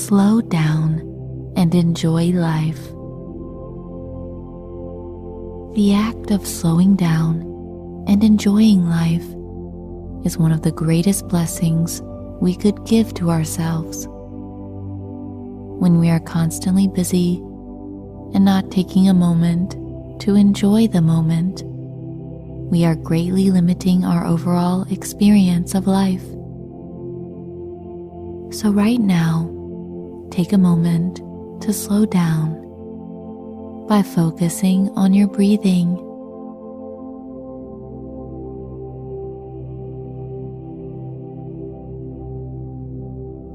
slow down and enjoy life. The act of slowing down and enjoying life is one of the greatest blessings we could give to ourselves. When we are constantly busy and not taking a moment to enjoy the moment, we are greatly limiting our overall experience of life. So right now, take a moment to slow down by focusing on your breathing.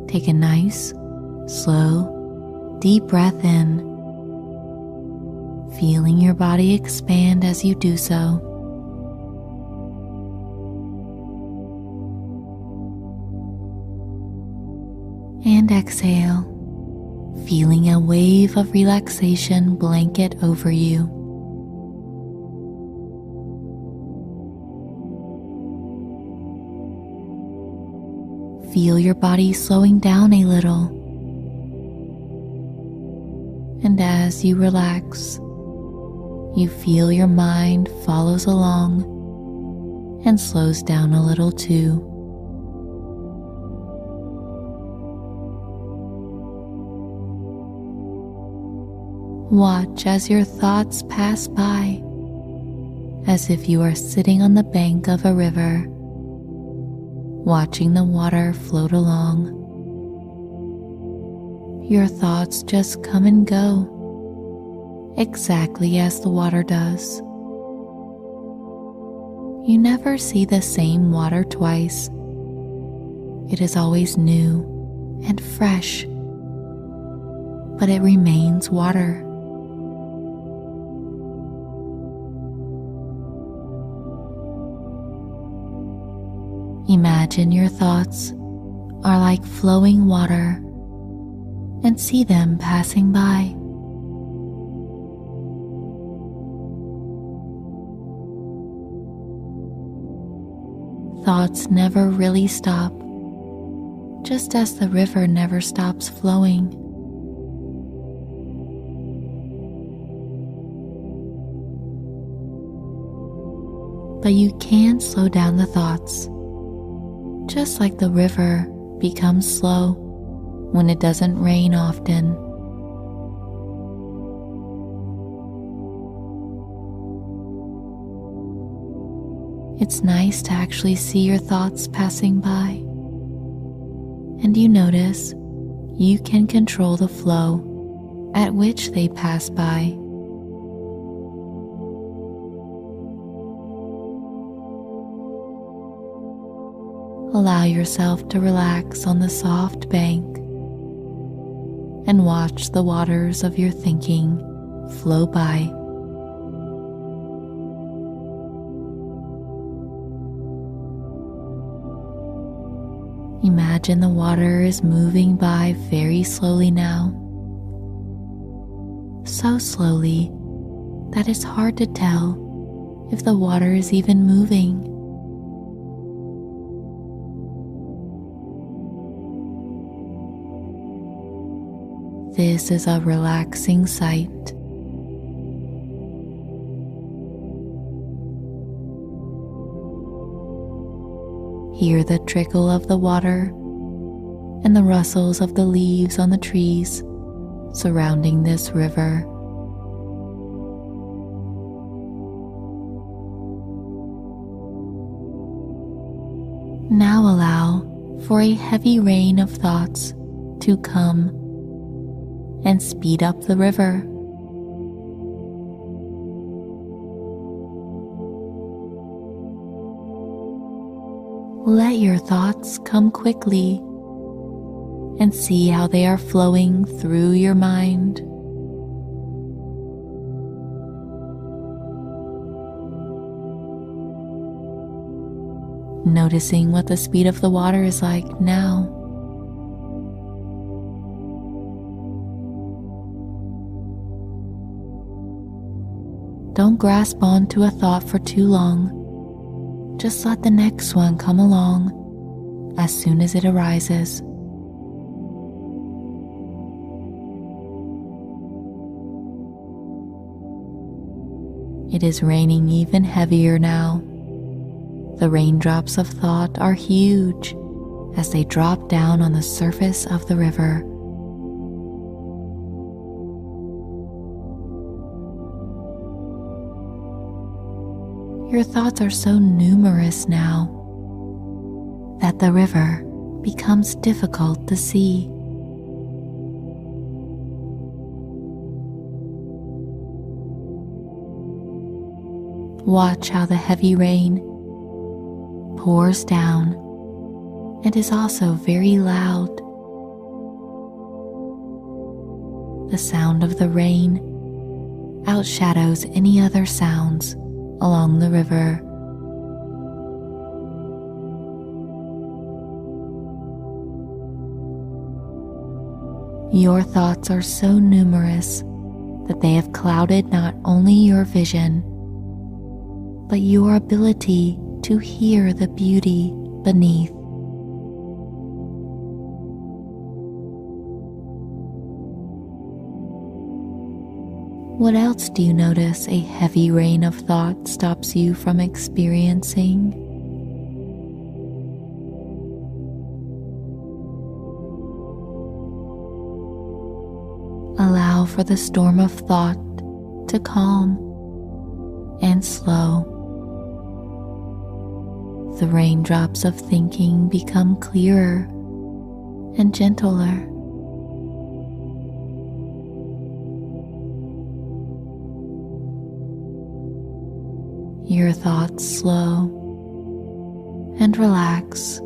Take a nice, slow, deep breath in, feeling your body expand as you do so. And exhale, feeling a wave of relaxation blanket over you. Feel your body slowing down a little. And as you relax, you feel your mind follows along and slows down a little too. Watch as your thoughts pass by, as if you are sitting on the bank of a river, watching the water float along. Your thoughts just come and go, exactly as the water does. You never see the same water twice. It is always new and fresh, but it remains water. Imagine your thoughts are like flowing water and see them passing by. Thoughts never really stop, just as the river never stops flowing. But you can slow down the thoughts, just like the river becomes slow when it doesn't rain often. It's nice to actually see your thoughts passing by, and you notice you can control the flow at which they pass by. Allow yourself to relax on the soft bank and watch the waters of your thinking flow by. Imagine the water is moving by very slowly now, so slowly that it's hard to tell if the water is even moving. This is a relaxing sight. Hear the trickle of the water and the rustles of the leaves on the trees surrounding this river. Now allow for a heavy rain of thoughts to come and speed up the river. Let your thoughts come quickly and see how they are flowing through your mind. Noticing what the speed of the water is like now. Don't grasp onto a thought for too long. Just let the next one come along as soon as it arises. It is raining even heavier now. The raindrops of thought are huge as they drop down on the surface of the river. Your thoughts are so numerous now that the river becomes difficult to see. Watch how the heavy rain pours down and is also very loud. The sound of the rain outshadows any other sounds along the river. Your thoughts are so numerous that they have clouded not only your vision, but your ability to hear the beauty beneath. What else do you notice a heavy rain of thought stops you from experiencing? Allow for the storm of thought to calm and slow. The raindrops of thinking become clearer and gentler. Your thoughts slow and relax,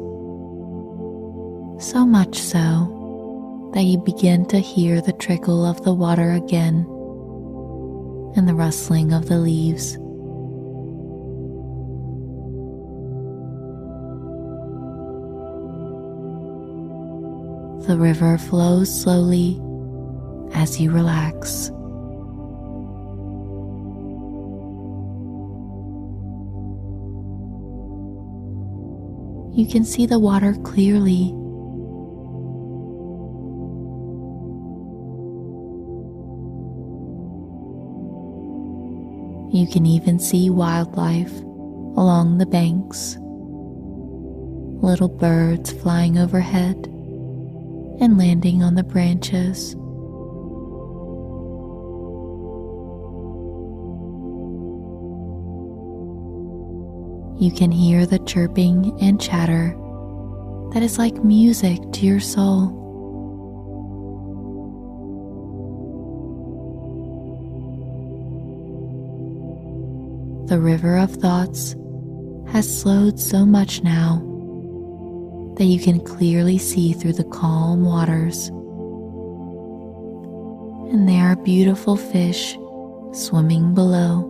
so much so that you begin to hear the trickle of the water again and the rustling of the leaves. The river flows slowly as you relax. You can see the water clearly. You can even see wildlife along the banks, little birds flying overhead and landing on the branches. You can hear the chirping and chatter that is like music to your soul. The river of thoughts has slowed so much now that you can clearly see through the calm waters. And there are beautiful fish swimming below.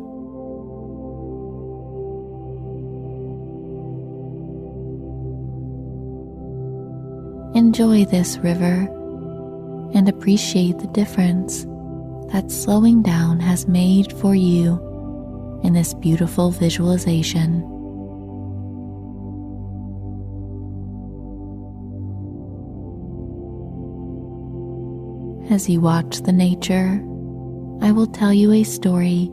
Enjoy this river and appreciate the difference that slowing down has made for you in this beautiful visualization. As you watch the nature, I will tell you a story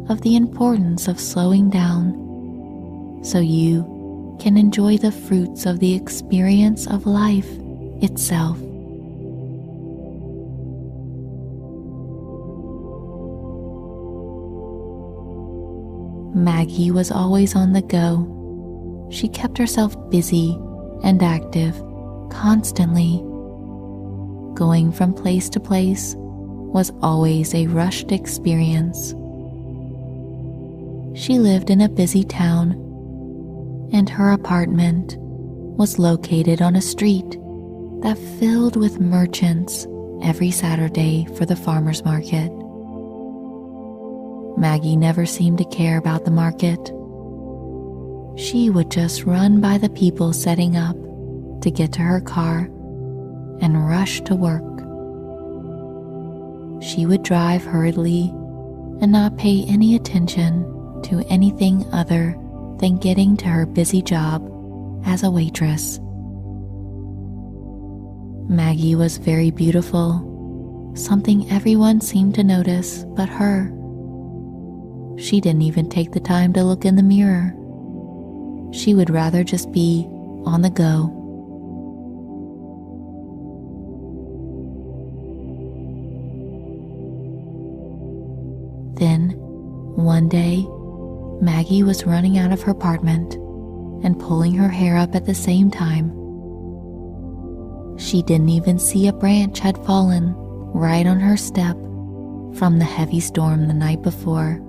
of the importance of slowing down so you can enjoy the fruits of the experience of life itself. Maggie was always on the go. She kept herself busy and active constantly. Going from place to place was always a rushed experience. She lived in a busy town, and her apartment was located on a street that filled with merchants every Saturday for the farmers market. Maggie never seemed to care about the market. She would just run by the people setting up to get to her car and rush to work. She would drive hurriedly and not pay any attention to anything other than getting to her busy job as a waitress. Maggie was very beautiful, something everyone seemed to notice but her. She didn't even take the time to look in the mirror. She would rather just be on the go. Then, one day, Maggie was running out of her apartment and pulling her hair up at the same time. She didn't even see a branch had fallen right on her step from the heavy storm the night before.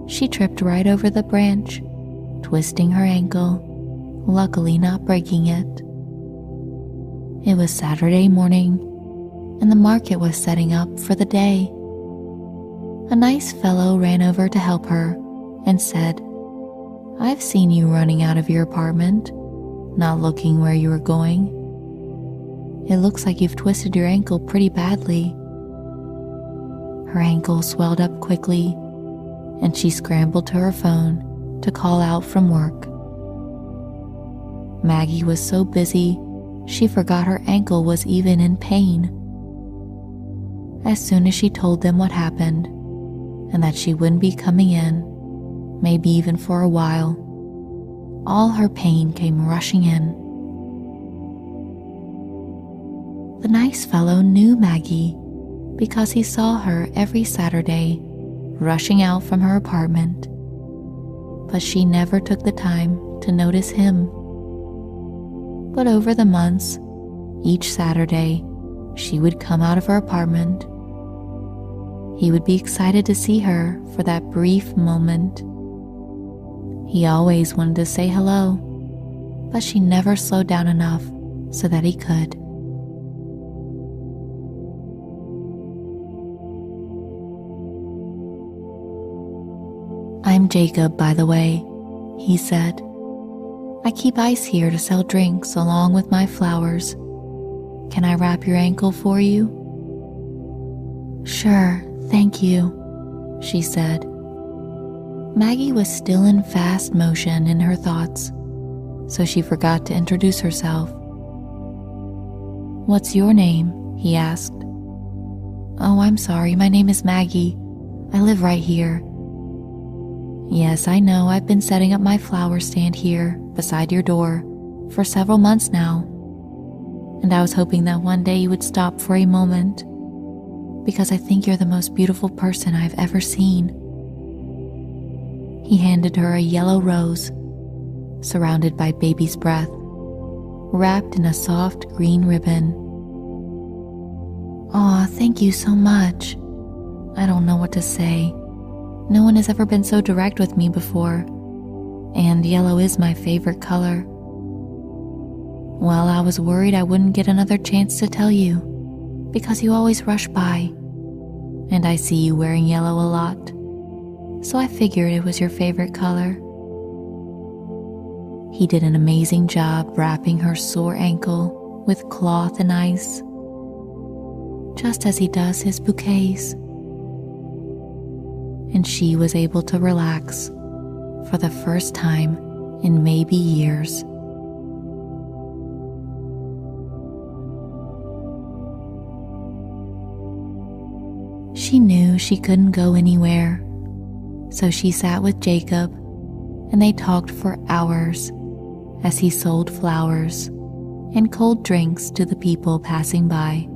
She tripped right over the branch, twisting her ankle, luckily not breaking it. It was Saturday morning, and the market was setting up for the day. A nice fellow ran over to help her and said, "I've seen you running out of your apartment, not looking where you were going. It looks like you've twisted your ankle pretty badly." Her ankle swelled up quickly, and she scrambled to her phone to call out from work. Maggie was so busy, she forgot her ankle was even in pain. As soon as she told them what happened, and that she wouldn't be coming in, maybe even for a while, all her pain came rushing in. The nice fellow knew Maggie because he saw her every Saturday rushing out from her apartment, but she never took the time to notice him. But over the months, each Saturday, she would come out of her apartment. He would be excited to see her for that brief moment. He always wanted to say hello, but she never slowed down enough so that he could. "I'm Jacob, by the way," he said. "I keep ice here to sell drinks along with my flowers. Can I wrap your ankle for you?" "Sure, thank you," she said. Maggie was still in fast motion in her thoughts, so she forgot to introduce herself. "What's your name?" he asked. "Oh, I'm sorry, my name is Maggie. I live right here." "Yes, I know. I've been setting up my flower stand here beside your door for several months now, and I was hoping that one day you would stop for a moment, because I think you're the most beautiful person I've ever seen." He handed her a yellow rose, surrounded by baby's breath, wrapped in a soft green ribbon. "Aw, thank you so much. I don't know what to say. No one has ever been so direct with me before, and yellow is my favorite color. Well, I was worried I wouldn't get another chance to tell you, because you always rush by, and I see you wearing yellow a lot, so I figured it was your favorite color." He did an amazing job wrapping her sore ankle with cloth and ice, just as he does his bouquets. And she was able to relax for the first time in maybe years. She knew she couldn't go anywhere, so she sat with Jacob and they talked for hours as he sold flowers and cold drinks to the people passing by.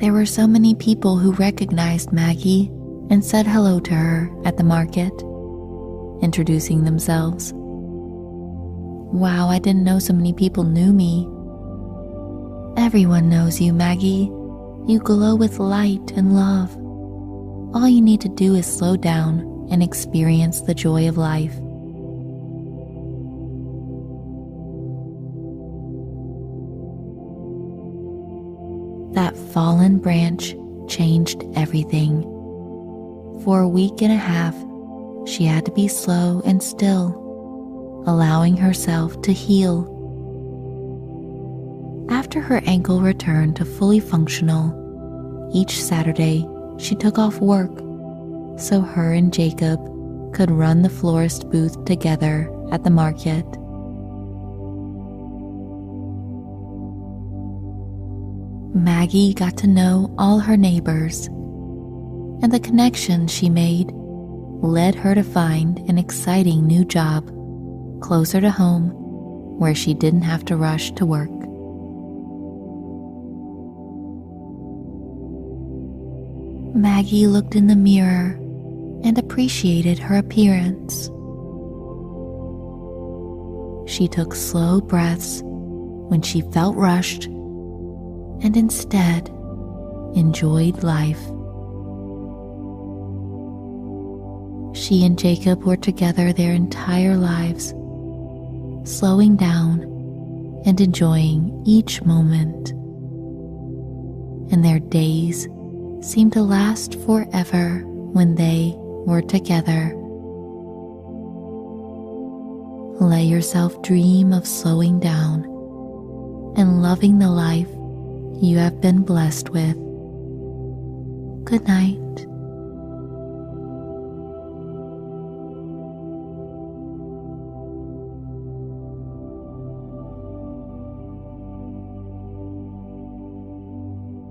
There were so many people who recognized Maggie and said hello to her at the market, introducing themselves. "Wow, I didn't know so many people knew me." "Everyone knows you, Maggie. You glow with light and love. All you need to do is slow down and experience the joy of life." That fallen branch changed everything. For a week and a half, she had to be slow and still, allowing herself to heal. After her ankle returned to fully functional, each Saturday she took off work so her and Jacob could run the florist booth together at the market. Maggie got to know all her neighbors, and the connections she made led her to find an exciting new job closer to home where she didn't have to rush to work. Maggie looked in the mirror and appreciated her appearance. She took slow breaths when she felt rushed and instead enjoyed life. She and Jacob were together their entire lives, slowing down and enjoying each moment. And their days seemed to last forever when they were together. Let yourself dream of slowing down and loving the life you have been blessed with. Good night.